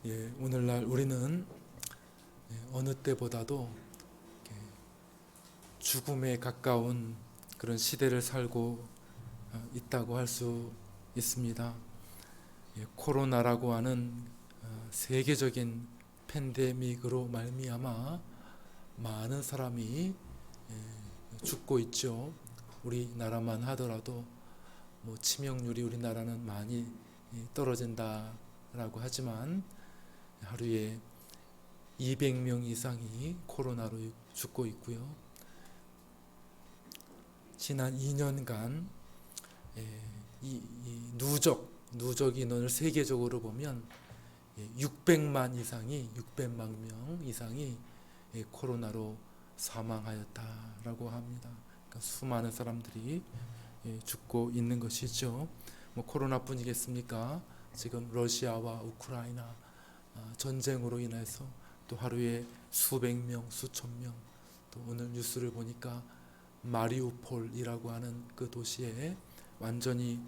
오늘날 우리는 어느 때보다도 죽음에 가까운 그런 시대를 살고 있다고 할 수 있습니다. 코로나라고 하는 세계적인 팬데믹으로 말미암아 많은 사람이 죽고 있죠. 우리나라만 하더라도 치명률이 우리나라는 많이 떨어진다라고 하지만 하루에 200명 이상이 코로나로 죽고 있고요. 지난 2년간 이 누적 인원을 세계적으로 보면 600만 명 이상이 코로나로 사망하였다라고 합니다. 그러니까 수많은 사람들이 죽고 있는 것이죠. 코로나뿐이겠습니까? 지금 러시아와 우크라이나 전쟁으로 인해서 또 하루에 수백 명, 수천 명, 또 오늘 뉴스를 보니까 마리우폴이라고 하는 그 도시에 완전히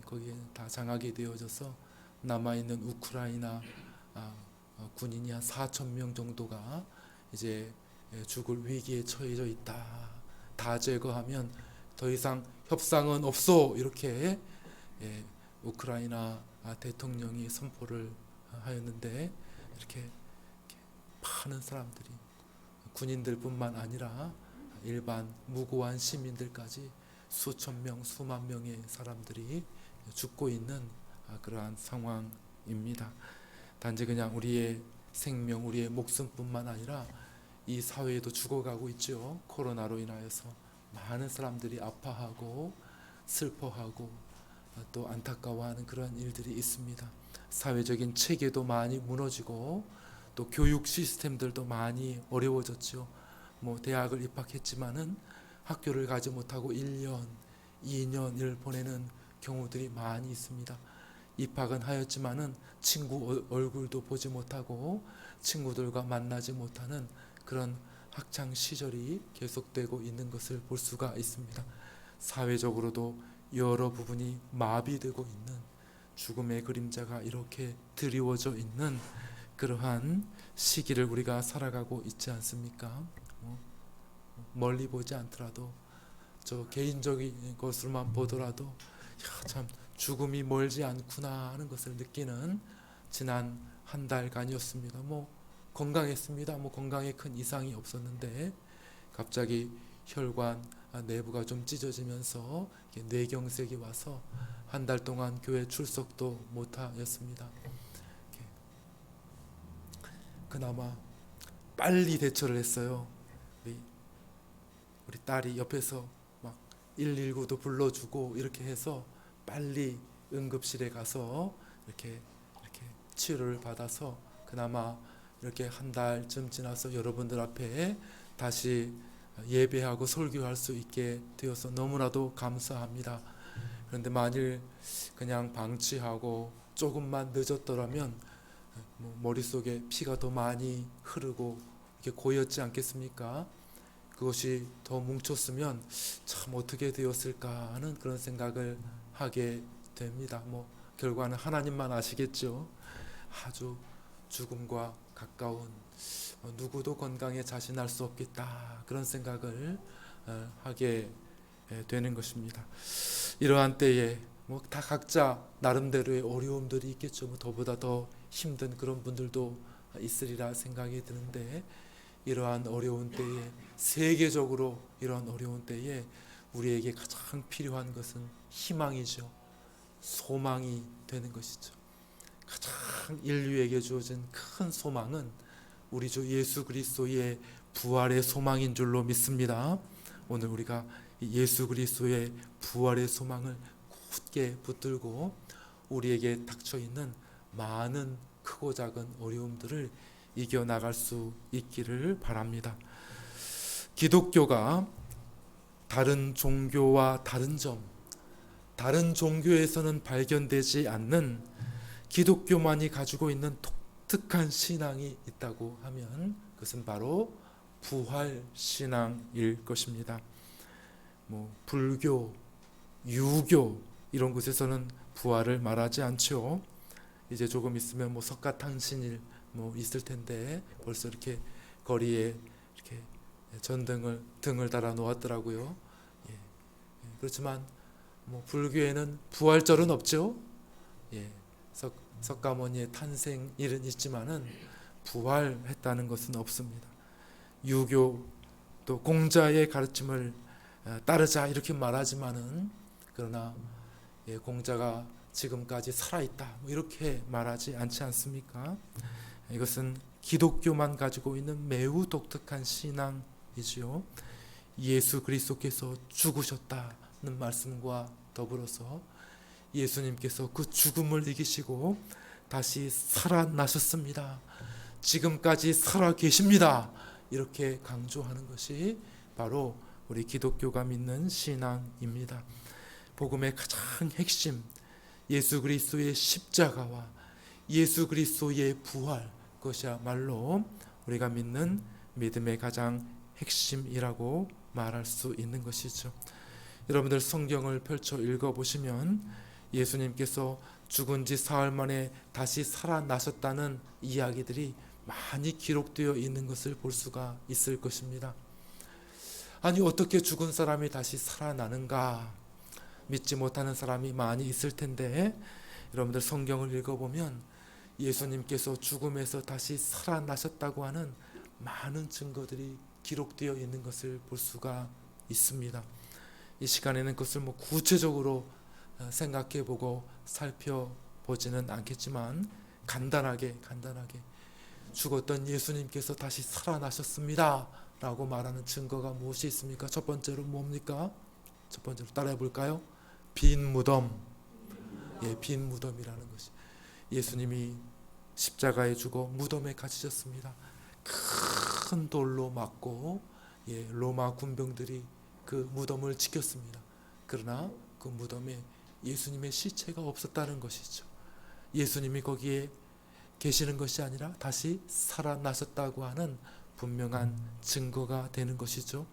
거기에 다 장악이 되어져서 남아있는 우크라이나 군인이 한 4천 명 정도가 이제 죽을 위기에 처해져 있다. 다 제거하면 더 이상 협상은 없어. 이렇게 우크라이나 대통령이 선포를 하였는데 이렇게 많은 사람들이 군인들뿐만 아니라 일반 무고한 시민들까지 수천 명, 수만 명의 사람들이 죽고 있는 그러한 상황입니다. 단지 그냥 우리의 생명, 우리의 목숨뿐만 아니라 이 사회에도 죽어가고 있죠. 코로나로 인하여서 많은 사람들이 아파하고 슬퍼하고 또 안타까워하는 그런 일들이 있습니다. 사회적인 체계도 많이 무너지고 또 교육 시스템들도 많이 어려워졌죠. 대학을 입학했지만은 학교를 가지 못하고 1년, 2년을 보내는 경우들이 많이 있습니다. 입학은 하였지만은 친구 얼굴도 보지 못하고 친구들과 만나지 못하는 그런 학창 시절이 계속되고 있는 것을 볼 수가 있습니다. 사회적으로도 여러 부분이 마비되고 있는 죽음의 그림자가 이렇게 드리워져 있는 그러한 시기를 우리가 살아가고 있지 않습니까? 멀리 보지 않더라도 저 개인적인 것으로만 보더라도 참 죽음이 멀지 않구나 하는 것을 느끼는 지난 한 달간이었습니다. 건강했습니다. 건강에 큰 이상이 없었는데 갑자기 혈관 내부가 좀 찢어지면서 뇌경색이 와서 한 달 동안 교회 출석도 못하였습니다. 그나마 빨리 대처를 했어요. 우리 딸이 옆에서 막 119도 불러주고 이렇게 해서 빨리 응급실에 가서 이렇게 치료를 받아서 그나마 이렇게 한 달쯤 지나서 여러분들 앞에 다시 예배하고 설교할 수 있게 되어서 너무나도 감사합니다. 그런데 만일 그냥 방치하고 조금만 늦었더라면 머릿속에 피가 더 많이 흐르고 이렇게 고였지 않겠습니까? 그것이 더 뭉쳤으면 참 어떻게 되었을까 하는 그런 생각을 하게 됩니다. 결과는 하나님만 아시겠죠. 아주 죽음과 가까운 누구도 건강에 자신할 수 없겠다 그런 생각을 하게 되는 것입니다. 이러한 때에 다 각자 나름대로의 어려움들이 있겠죠. 더보다 더 힘든 그런 분들도 있으리라 생각이 드는데 이러한 어려운 때에 세계적으로 이러한 어려운 때에 우리에게 가장 필요한 것은 희망이죠. 소망이 되는 것이죠. 가장 인류에게 주어진 큰 소망은 우리 주 예수 그리스도의 부활의 소망인 줄로 믿습니다. 오늘 우리가 예수 그리스도의 부활의 소망을 굳게 붙들고 우리에게 닥쳐 있는 많은 크고 작은 어려움들을 이겨나갈 수 있기를 바랍니다. 기독교가 다른 종교와 다른 점, 다른 종교에서는 발견되지 않는 기독교만이 가지고 있는 독특한 신앙이 있다고 하면 그것은 바로 부활신앙일 것입니다. 불교, 유교 이런 곳에서는 부활을 말하지 않죠. 이제 조금 있으면 뭐 석가탕신일 뭐 있을 텐데 벌써 이렇게 거리에 이렇게 등을 달아 놓았더라고요. 예. 그렇지만 뭐 불교에는 부활절은 없죠. 예. 석가모니의 탄생일은 있지만은 부활했다는 것은 없습니다. 유교 또 공자의 가르침을 따르자 이렇게 말하지만은 그러나 공자가 지금까지 살아있다 뭐 이렇게 말하지 않지 않습니까? 이것은 기독교만 가지고 있는 매우 독특한 신앙이지요. 예수 그리스도께서 죽으셨다는 말씀과 더불어서 예수님께서 그 죽음을 이기시고 다시 살아나셨습니다. 지금까지 살아 계십니다. 이렇게 강조하는 것이 바로 우리 기독교가 믿는 신앙입니다. 복음의 가장 핵심, 예수 그리스도의 십자가와 예수 그리스도의 부활, 그것이야말로 우리가 믿는 믿음의 가장 핵심이라고 말할 수 있는 것이죠. 여러분들 성경을 펼쳐 읽어보시면 예수님께서 죽은 지 사흘 만에 다시 살아나셨다는 이야기들이 많이 기록되어 있는 것을 볼 수가 있을 것입니다. 아니 어떻게 죽은 사람이 다시 살아나는가 믿지 못하는 사람이 많이 있을 텐데 여러분들 성경을 읽어보면 예수님께서 죽음에서 다시 살아나셨다고 하는 많은 증거들이 기록되어 있는 것을 볼 수가 있습니다. 이 시간에는 그것을 뭐 구체적으로 생각해보고 살펴보지는 않겠지만 간단하게 죽었던 예수님께서 다시 살아나셨습니다 라고 말하는 증거가 무엇이 있습니까? 첫 번째로 뭡니까? 첫 번째로 따라해 볼까요? 빈 무덤. 빈 무덤이라는 것이 예수님이 십자가에 죽어 무덤에 갇히셨습니다. 큰 돌로 맞고 로마 군병들이 그 무덤을 지켰습니다. 그러나 그 무덤에 예수님의 시체가 없었다는 것이죠. 예수님이 거기에 계시는 것이 아니라 다시 살아나셨다고 하는 분명한 증거가 되는 것이죠.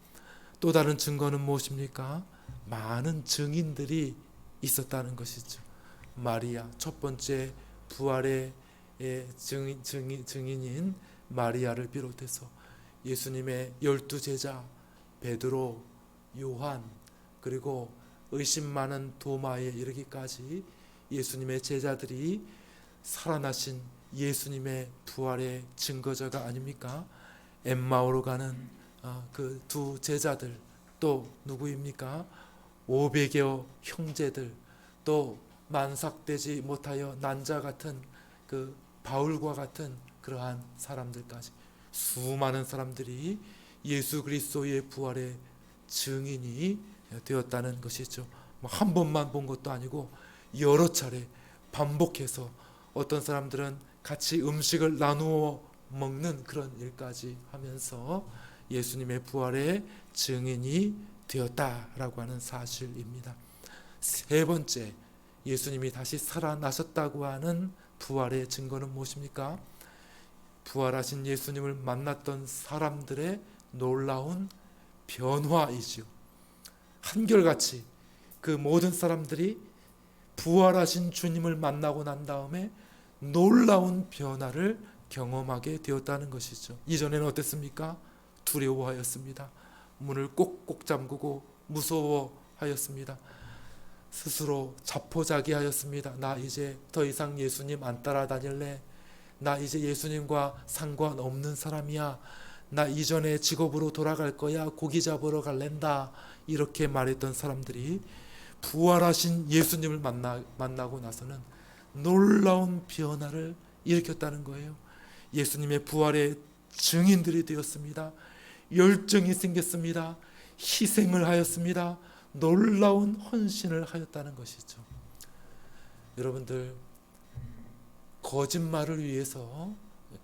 또 다른 증거는 무엇입니까? 많은 증인들이 있었다는 것이죠. 마리아, 첫 번째 부활의 증인인 마리아를 비롯해서 예수님의 12제자 베드로, 요한, 그리고 의심 많은 도마에 이르기까지 예수님의 제자들이 살아나신 예수님의 부활의 증거자가 아닙니까? 엠마오로 가는 그 두 제자들, 또 누구입니까? 500여 형제들, 또 만삭되지 못하여 난자 같은 그 바울과 같은 그러한 사람들까지 수많은 사람들이 예수 그리스도의 부활의 증인이 되었다는 것이죠. 한 번만 본 것도 아니고 여러 차례 반복해서 어떤 사람들은 같이 음식을 나누어 먹는 그런 일까지 하면서 예수님의 부활의 증인이 되었다라고 하는 사실입니다. 세 번째, 예수님이 다시 살아나셨다고 하는 부활의 증거는 무엇입니까? 부활하신 예수님을 만났던 사람들의 놀라운 변화이지요. 한결같이 그 모든 사람들이 부활하신 주님을 만나고 난 다음에 놀라운 변화를 경험하게 되었다는 것이죠. 이전에는 어땠습니까? 두려워하였습니다. 문을 꼭꼭 잠그고 무서워하였습니다. 스스로 자포자기하였습니다. 나 이제 더 이상 예수님 안 따라다닐래. 나 이제 예수님과 상관없는 사람이야. 나 이전의 직업으로 돌아갈 거야. 고기 잡으러 갈랜다. 이렇게 말했던 사람들이 부활하신 예수님을 만나고 나서는 놀라운 변화를 일으켰다는 거예요. 예수님의 부활의 증인들이 되었습니다. 열정이 생겼습니다. 희생을 하였습니다. 놀라운 헌신을 하였다는 것이죠. 여러분들 거짓말을 위해서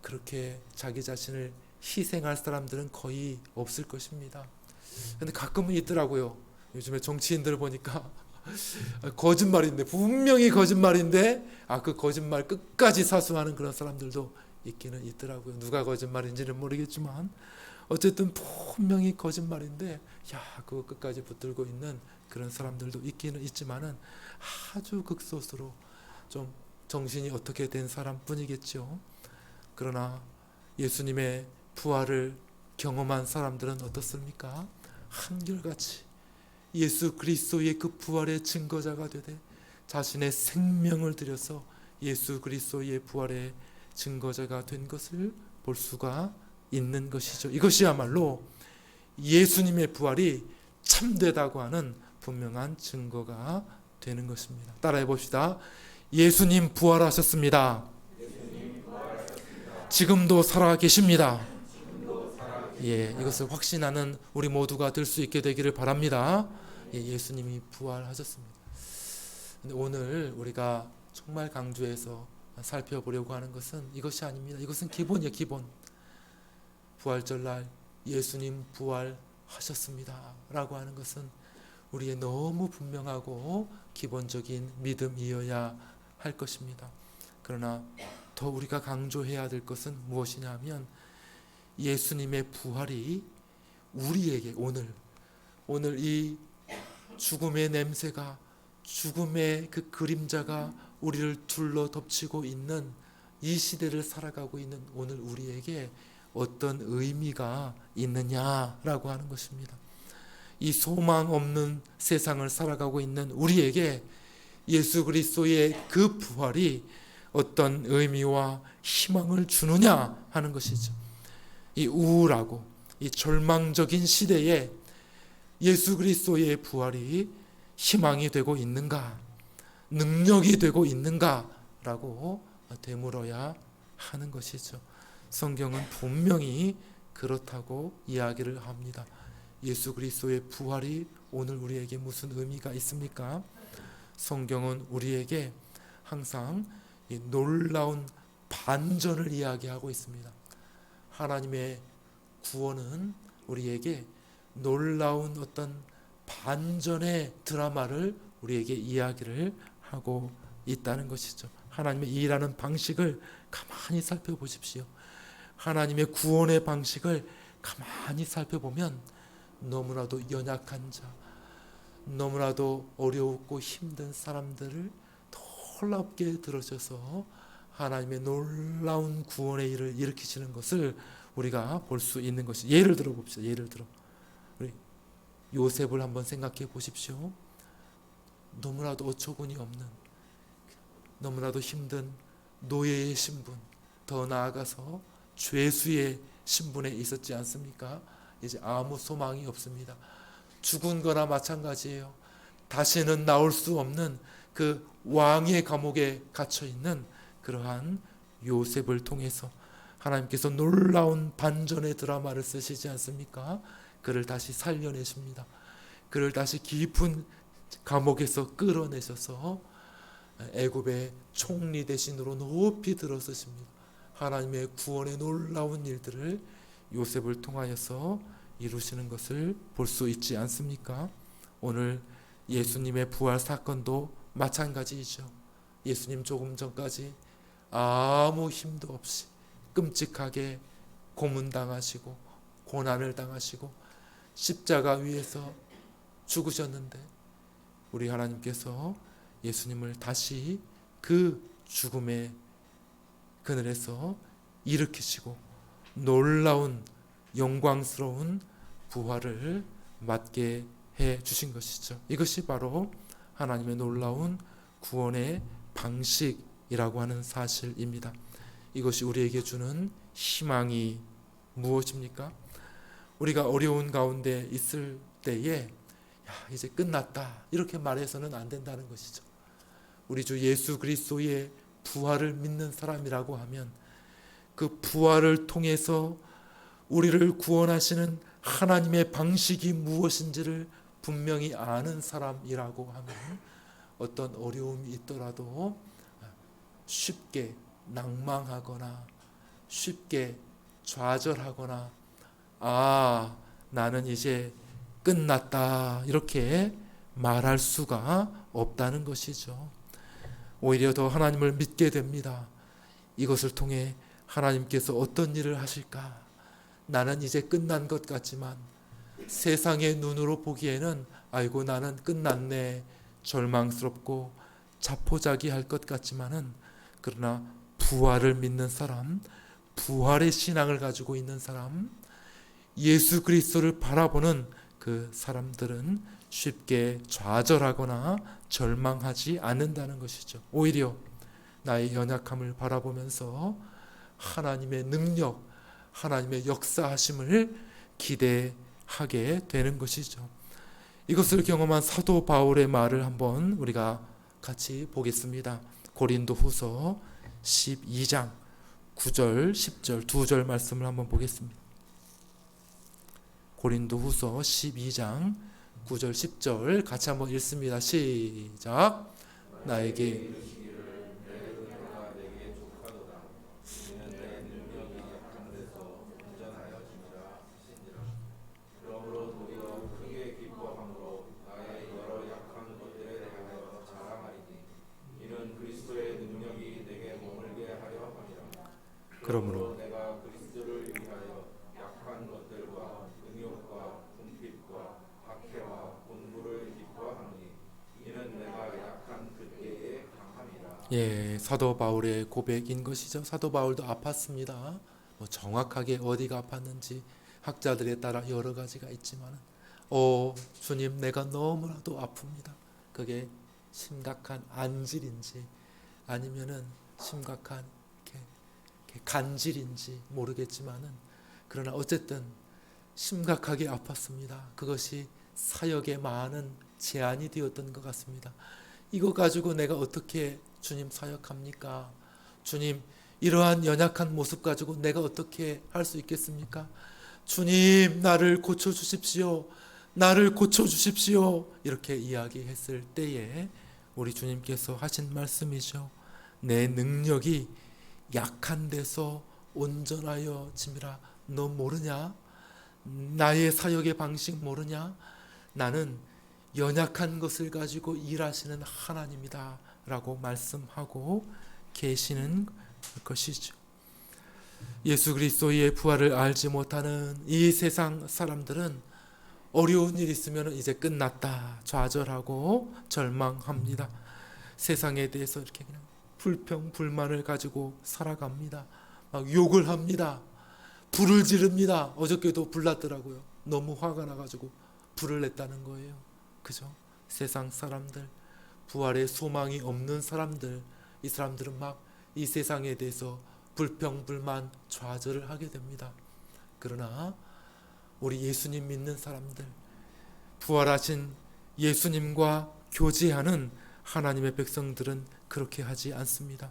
그렇게 자기 자신을 희생할 사람들은 거의 없을 것입니다. 근데 가끔은 있더라고요. 요즘에 정치인들 보니까 거짓말인데 분명히 거짓말인데 그 거짓말 끝까지 사수하는 그런 사람들도 있기는 있더라고요. 누가 거짓말인지는 모르겠지만 어쨌든 분명히 거짓말인데 그거 끝까지 붙들고 있는 그런 사람들도 있기는 있지만은 아주 극소수로 좀 정신이 어떻게 된 사람뿐이겠죠. 그러나 예수님의 부활을 경험한 사람들은 어떻습니까? 한결같이 예수 그리스도의 그 부활의 증거자가 되되 자신의 생명을 들여서 예수 그리스도의 부활의 증거자가 된 것을 볼 수가 있는 것이죠. 이것이야말로 예수님의 부활이 참되다고 하는 분명한 증거가 되는 것입니다. 따라해 봅시다. 예수님 부활하셨습니다. 지금도 살아 계십니다. 예, 이것을 확신하는 우리 모두가 될 수 있게 되기를 바랍니다. 예, 예수님이 부활하셨습니다. 근데 오늘 우리가 정말 강조해서 살펴보려고 하는 것은 이것이 아닙니다. 이것은 기본이에요, 기본. 부활절날 예수님 부활하셨습니다 라고 하는 것은 우리의 너무 분명하고 기본적인 믿음이어야 할 것입니다. 그러나 더 우리가 강조해야 될 것은 무엇이냐 하면 예수님의 부활이 우리에게 오늘 이 죽음의 냄새가, 죽음의 그 그림자가 우리를 둘러 덮치고 있는 이 시대를 살아가고 있는 오늘 우리에게 어떤 의미가 있느냐라고 하는 것입니다. 이 소망 없는 세상을 살아가고 있는 우리에게 예수 그리스도의 그 부활이 어떤 의미와 희망을 주느냐 하는 것이죠. 이 우울하고 이 절망적인 시대에 예수 그리스도의 부활이 희망이 되고 있는가, 능력이 되고 있는가라고 되물어야 하는 것이죠. 성경은 분명히 그렇다고 이야기를 합니다. 예수 그리스도의 부활이 오늘 우리에게 무슨 의미가 있습니까? 성경은 우리에게 항상 이 놀라운 반전을 이야기하고 있습니다. 하나님의 구원은 우리에게 놀라운 어떤 반전의 드라마를 우리에게 이야기를 하고 있다는 것이죠. 하나님의 일하는 방식을 가만히 살펴보십시오. 하나님의 구원의 방식을 가만히 살펴보면 너무나도 연약한 자, 너무나도 어려웠고 힘든 사람들을 놀랍게 들어줘서 하나님의 놀라운 구원의 일을 일으키시는 것을 우리가 볼 수 있는 것이. 예를 들어 봅시다. 예를 들어 우리 요셉을 한번 생각해 보십시오. 너무나도 어처구니 없는, 너무나도 힘든 노예의 신분, 더 나아가서 죄수의 신분에 있었지 않습니까? 이제 아무 소망이 없습니다. 죽은 거나 마찬가지예요. 다시는 나올 수 없는 그 왕의 감옥에 갇혀 있는 그러한 요셉을 통해서 하나님께서 놀라운 반전의 드라마를 쓰시지 않습니까? 그를 다시 살려내십니다. 그를 다시 깊은 감옥에서 끌어내셔서 애굽의 총리 대신으로 높이 들어서십니다. 하나님의 구원의 놀라운 일들을 요셉을 통하여서 이루시는 것을 볼 수 있지 않습니까? 오늘 예수님의 부활 사건도 마찬가지이죠. 예수님 조금 전까지 아무 힘도 없이 끔찍하게 고문당하시고 고난을 당하시고 십자가 위에서 죽으셨는데 우리 하나님께서 예수님을 다시 그 죽음의 그늘에서 일으키시고 놀라운 영광스러운 부활을 맞게 해 주신 것이죠. 이것이 바로 하나님의 놀라운 구원의 방식이라고 하는 사실입니다. 이것이 우리에게 주는 희망이 무엇입니까? 우리가 어려운 가운데 있을 때에 이제 끝났다 이렇게 말해서는 안 된다는 것이죠. 우리 주 예수 그리스도의 부활을 믿는 사람이라고 하면 그 부활을 통해서 우리를 구원하시는 하나님의 방식이 무엇인지를 분명히 아는 사람이라고 하면 어떤 어려움이 있더라도 쉽게 낭망하거나 쉽게 좌절하거나 나는 이제 끝났다 이렇게 말할 수가 없다는 것이죠. 오히려 더 하나님을 믿게 됩니다. 이것을 통해 하나님께서 어떤 일을 하실까? 나는 이제 끝난 것 같지만 세상의 눈으로 보기에는 아이고 나는 끝났네 절망스럽고 자포자기할 것 같지만은 그러나 부활을 믿는 사람, 부활의 신앙을 가지고 있는 사람, 예수 그리스도를 바라보는 그 사람들은 쉽게 좌절하거나 절망하지 않는다는 것이죠. 오히려 나의 연약함을 바라보면서 하나님의 능력, 하나님의 역사하심을 기대하게 되는 것이죠. 이것을 경험한 사도 바울의 말을 한번 우리가 같이 보겠습니다. 고린도후서 12장 9절 10절 두 절 말씀을 한번 보겠습니다. 고린도후서 12장 9절 10절 같이 한번 읽습니다. 시작. 나에게 그러므로 내가 그리스도를 위하여 약한 것들과 능욕과 궁핍과 박해와 곤고를 기뻐하노니 이는 내가 약한 그때에 강함이라. 예, 사도 바울의 고백인 것이죠. 사도 바울도 아팠습니다. 뭐 정확하게 어디가 아팠는지 학자들에 따라 여러 가지가 있지만, 주님, 내가 너무나도 아픕니다. 그게 심각한 안질인지 아니면은 심각한 이렇게 간질인지 모르겠지만은, 그러나 어쨌든 심각하게 아팠습니다. 그것이 사역에 많은 제한이 되었던 것 같습니다. 이거 가지고 내가 어떻게 주님 사역합니까? 주님, 이러한 연약한 모습 가지고 내가 어떻게 할 수 있겠습니까? 주님, 나를 고쳐주십시오. 나를 고쳐주십시오. 이렇게 이야기했을 때에 우리 주님께서 하신 말씀이죠. 내 능력이 약한 데서 온전하여 짐이라. 너 모르냐? 나의 사역의 방식 모르냐? 나는 연약한 것을 가지고 일하시는 하나님이다 라고 말씀하고 계시는 것이죠. 예수 그리스도의 부활을 알지 못하는 이 세상 사람들은 어려운 일 있으면 이제 끝났다 좌절하고 절망합니다. 세상에 대해서 이렇게 그냥 불평 불만을 가지고 살아갑니다. 막 욕을 합니다. 불을 지릅니다. 어저께도 불났더라고요. 너무 화가 나가지고 불을 냈다는 거예요. 그죠? 세상 사람들, 부활의 소망이 없는 사람들, 이 사람들은 막 이 세상에 대해서 불평 불만 좌절을 하게 됩니다. 그러나 우리 예수님 믿는 사람들, 부활하신 예수님과 교제하는 하나님의 백성들은 그렇게 하지 않습니다.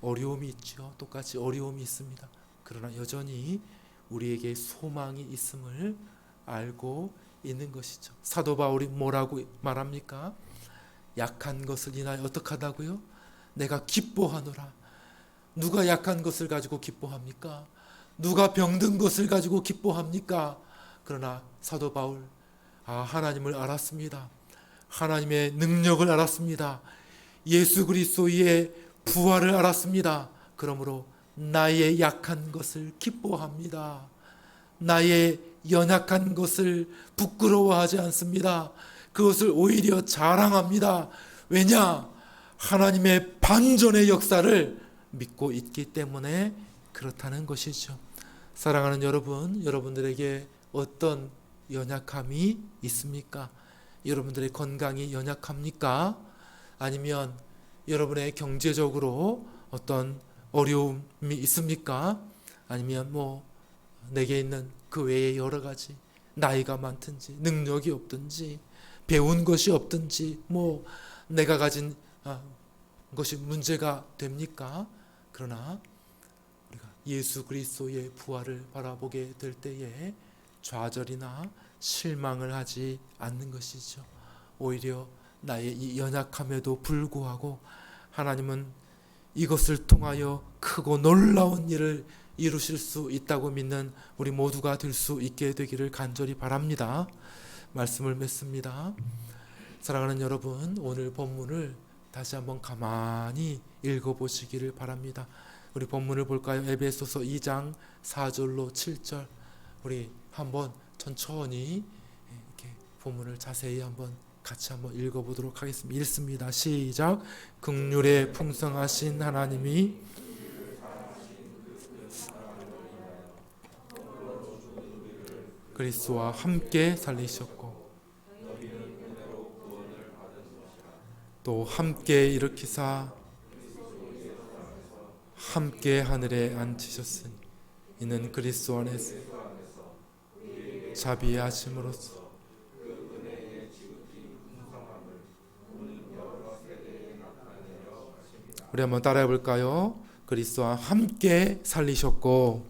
어려움이 있죠. 똑같이 어려움이 있습니다. 그러나 여전히 우리에게 소망이 있음을 알고 있는 것이죠. 사도 바울이 뭐라고 말합니까? 약한 것을 인하여 어떻게 하다고요? 내가 기뻐하노라. 누가 약한 것을 가지고 기뻐합니까? 누가 병든 것을 가지고 기뻐합니까? 그러나 사도 바울, 하나님을 알았습니다. 하나님의 능력을 알았습니다. 예수 그리스도의 부활을 알았습니다. 그러므로 나의 약한 것을 기뻐합니다. 나의 연약한 것을 부끄러워하지 않습니다. 그것을 오히려 자랑합니다. 왜냐? 하나님의 반전의 역사를 믿고 있기 때문에 그렇다는 것이죠. 사랑하는 여러분, 여러분들에게 어떤 연약함이 있습니까? 여러분들의 건강이 연약합니까? 아니면 여러분의 경제적으로 어떤 어려움이 있습니까? 아니면 내게 있는 그 외에 여러 가지 나이가 많든지 능력이 없든지 배운 것이 없든지 내가 가진 것이 문제가 됩니까? 그러나 우리가 예수 그리스도의 부활을 바라보게 될 때에 좌절이나 실망을 하지 않는 것이죠. 오히려 나의 이 연약함에도 불구하고 하나님은 이것을 통하여 크고 놀라운 일을 이루실 수 있다고 믿는 우리 모두가 될 수 있게 되기를 간절히 바랍니다. 말씀을 맺습니다. 사랑하는 여러분, 오늘 본문을 다시 한번 가만히 읽어보시기를 바랍니다. 우리 본문을 볼까요? 에베소서 2장 4절로 7절 우리 한번 천천히 이렇게 본문을 자세히 한번 같이 한번 읽어보도록 하겠습니다. 읽습니다. 시작. 긍휼에 풍성하신 하나님이 그리스도와 함께 살리셨고 또 함께 일으키사 함께 하늘에 앉히셨으니 이는 그리스도 안에서 자비하심으로써 우리 한번 따라해 볼까요? 그리스도와 함께 살리셨고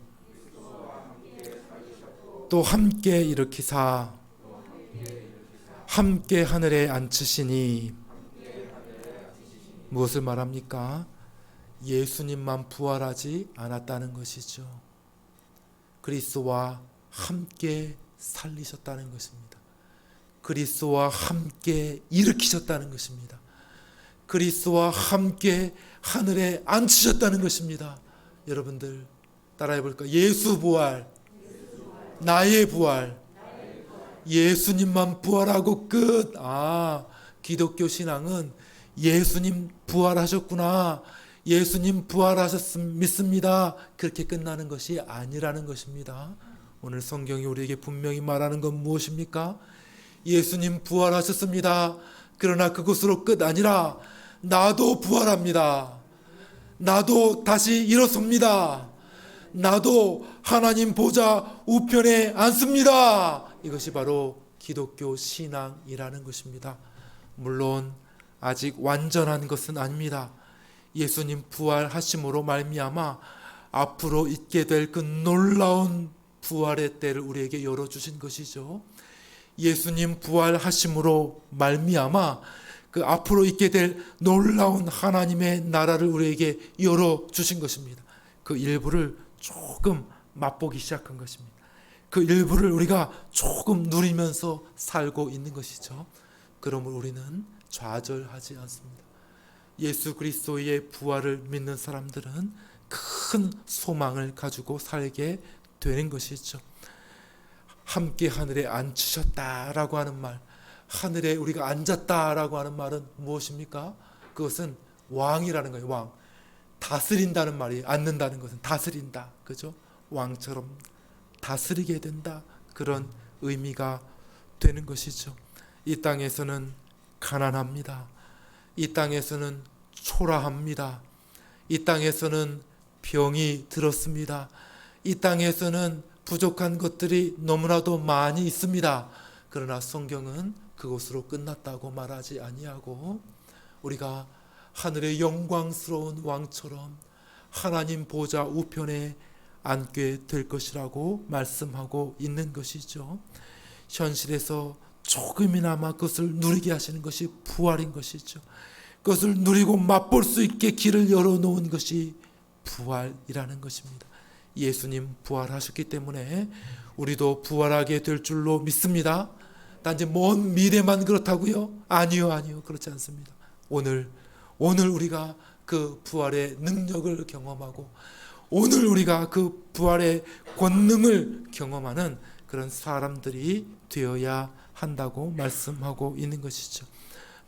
또 함께 일으키사 함께 하늘에 앉히시니 무엇을 말합니까? 예수님만 부활하지 않았다는 것이죠. 그리스도와 함께 살리셨다는 것입니다. 그리스도와 함께 일으키셨다는 것입니다. 그리스도와 함께 하늘에 앉히셨다는 것입니다. 여러분들 따라해 볼까요? 예수 부활, 나의 부활, 예수님만 부활하고 끝. 기독교 신앙은 예수님 부활하셨구나, 예수님 믿습니다, 그렇게 끝나는 것이 아니라는 것입니다. 오늘 성경이 우리에게 분명히 말하는 건 무엇입니까? 예수님 부활하셨습니다. 그러나 그것으로 끝 아니라 나도 부활합니다. 나도 다시 일어섭니다. 나도 하나님 보좌 우편에 앉습니다. 이것이 바로 기독교 신앙이라는 것입니다. 물론 아직 완전한 것은 아닙니다. 예수님 부활하심으로 말미암아 앞으로 있게 될 그 놀라운 부활의 때를 우리에게 열어주신 것이죠. 예수님 부활하심으로 말미암아 그 앞으로 있게 될 놀라운 하나님의 나라를 우리에게 열어주신 것입니다. 그 일부를 조금 맛보기 시작한 것입니다. 그 일부를 우리가 조금 누리면서 살고 있는 것이죠. 그러므로 우리는 좌절하지 않습니다. 예수 그리스도의 부활을 믿는 사람들은 큰 소망을 가지고 살게 되는 것이죠. 함께 하늘에 앉히셨다라고 하는 말, 하늘에 우리가 앉았다라고 하는 말은 무엇입니까? 그것은 왕이라는 거예요. 왕. 다스린다는 말이, 앉는다는 것은 다스린다, 그죠? 왕처럼 다스리게 된다, 그런 의미가 되는 것이죠. 이 땅에서는 가난합니다. 이 땅에서는 초라합니다. 이 땅에서는 병이 들었습니다. 이 땅에서는 부족한 것들이 너무나도 많이 있습니다. 그러나 성경은 그것으로 끝났다고 말하지 아니하고 우리가 하늘의 영광스러운 왕처럼 하나님 보좌 우편에 앉게 될 것이라고 말씀하고 있는 것이죠. 현실에서 조금이나마 그것을 누리게 하시는 것이 부활인 것이죠. 그것을 누리고 맛볼 수 있게 길을 열어놓은 것이 부활이라는 것입니다. 예수님 부활하셨기 때문에 우리도 부활하게 될 줄로 믿습니다. 단지 먼 미래만 그렇다고요? 아니요, 그렇지 않습니다. 오늘 우리가 그 부활의 능력을 경험하고 오늘 우리가 그 부활의 권능을 경험하는 그런 사람들이 되어야 한다고 말씀하고 있는 것이죠.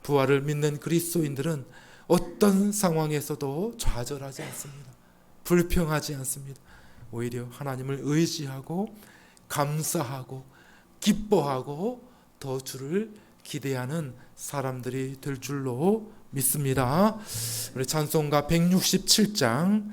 부활을 믿는 그리스도인들은 어떤 상황에서도 좌절하지 않습니다. 불평하지 않습니다. 오히려 하나님을 의지하고 감사하고 기뻐하고 더 주를 기대하는 사람들이 될 줄로 믿습니다. 우리 찬송가 167장